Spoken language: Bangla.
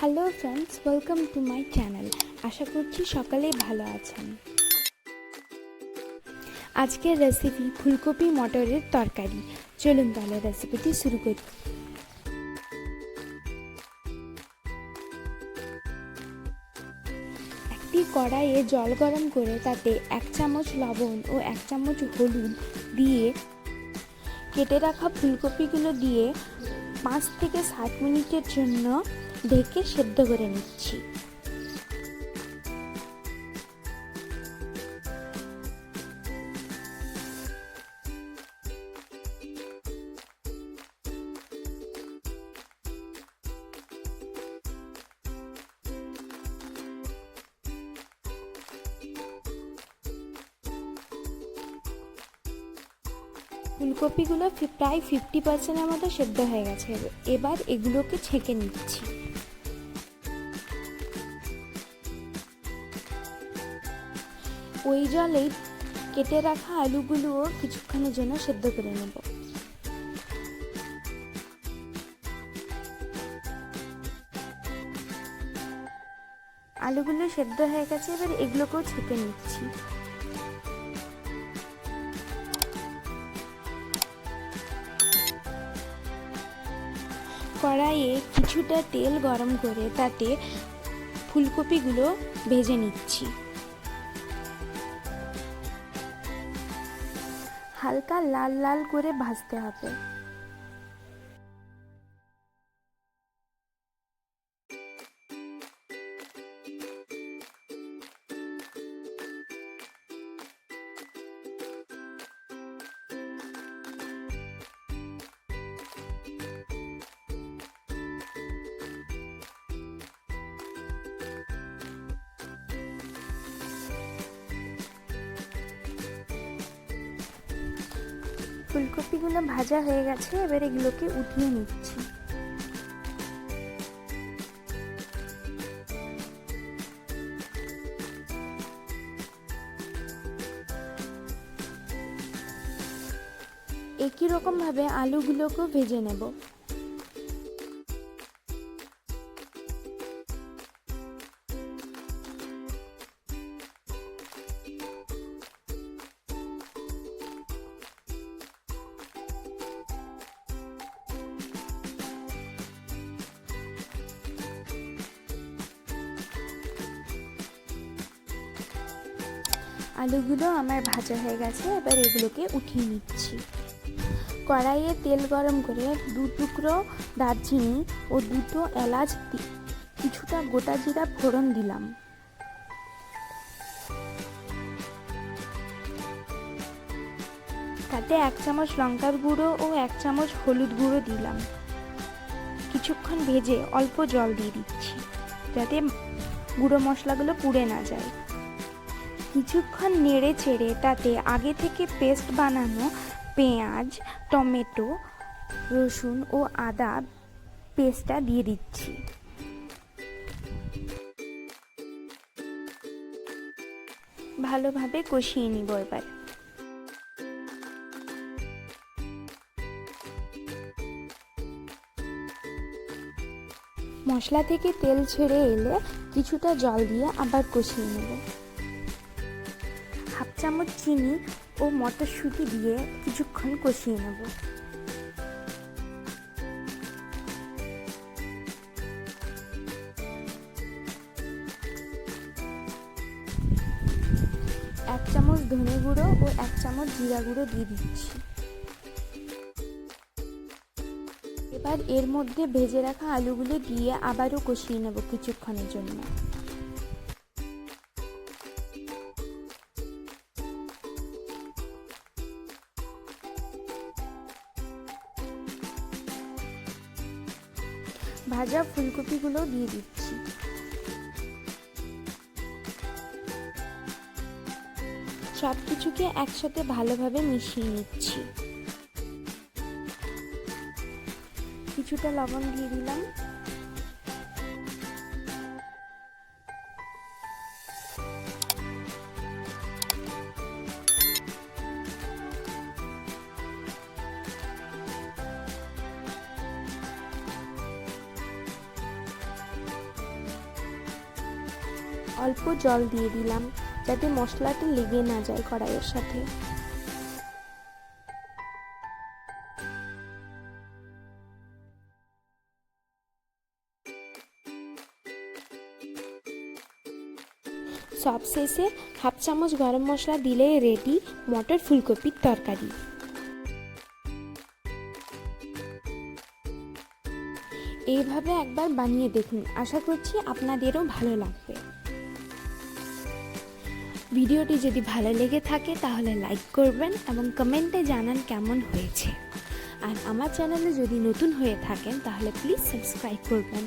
Hello friends, welcome to my channel. আশা করছি সকালেই ভালো আছেন। আজকের রেসিপি ফুলকপি মটরের তরকারি। চলুন তাহলে রেসিপিটি শুরু করি। একটি কড়াইয়ে জল গরম করে তাতে 1 চামচ লবণ ও 1 চামচ হলুদ দিয়ে কেটে রাখা ফুলকপিগুলো দিয়ে 5 থেকে 7 মিনিটের জন্য ঢেকে সেদ্ধ করে নিচ্ছি। ফুলকপিগুলো প্রায় 50%-এর মতো সেদ্ধ হয়ে গেছে। এবার এগুলোকে ছেঁকে নিচ্ছি। ওই জলেই কেটে রাখা আলুগুলোও কিছুক্ষণের জন্য সেদ্ধ করে নেব। আলুগুলো সেদ্ধ হয়ে গেছে, এবার এগুলোকেও ছেঁকে নিচ্ছি। কড়াইয়ে কিছুটা তেল গরম করে তাতে ফুলকপিগুলো ভেজে নিচ্ছি। হালকা লাল লাল করে ভাজতে হবে। ফুলকপিগুলো ভাজা হয়ে গেছে, এবার এগুলোকে উঠিয়ে নিচ্ছি। একই রকম ভাবে আলুগুলোকেও ভেজে নেব। আলুগুলো আমার ভাজা হয়ে গেছে, এবার এগুলোকে উঠিয়ে নিচ্ছি। কড়াইয়ে তেল গরম করে 2 টুকরো দারচিনি ও 2টো এলাচ, কিছুটা গোটা জিরা ফোড়ন দিলাম। তাতে 1 চামচ লঙ্কার গুঁড়ো ও 1 চামচ হলুদ গুঁড়ো দিলাম। কিছুক্ষণ ভেজে অল্প জল দিয়ে দিচ্ছি, যাতে গুঁড়ো মশলাগুলো পুড়ে না যায়। কিছুক্ষণ নেড়ে চেড়ে তাতে আগে থেকে পেস্ট বানানো পেঁয়াজ, টমেটো, রসুন ও আদা পেস্টটা দিয়ে দিচ্ছি। ভালোভাবে কষিয়ে নিব। এবার মশলা থেকে তেল ছেড়ে এলে কিছুটা জল দিয়ে আবার কষিয়ে নেব। 1/2 চামচ চিনি ও মটরশুঁটি দিয়ে কিছুক্ষণ কষিয়ে নেব। এক চামচ ধনে গুঁড়ো ও 1 চামচ জিরা গুঁড়ো দিয়ে দিচ্ছি। এবার এর মধ্যে ভেজে রাখা আলুগুলো দিয়ে আবারও কষিয়ে নেব কিছুক্ষণের জন্য। ভাজা ফুলকপিগুলো দিয়ে দিচ্ছি। সব কিছুকে একসাথে ভালোভাবে মিশিয়ে নিচ্ছি। কিছুটা লবণ দিয়ে দিলাম। অল্প জল দিয়ে দিলাম যাতে মশলাটা লেগে না যায় কড়াইয়ের সাথে। সবশেষে হাফ চামচ গরম মশলা দিলেই রেডি মটর ফুলকপির তরকারি। এইভাবে একবার বানিয়ে দেখুন, আশা করছি আপনাদেরও ভালো লাগবে। ভিডিওটি যদি ভালো লেগে থাকে তাহলে লাইক করবেন এবং কমেন্টে জানান কেমন হয়েছে। আর আমার চ্যানেলে যদি নতুন হয়ে থাকেন তাহলে প্লিজ সাবস্ক্রাইব করবেন।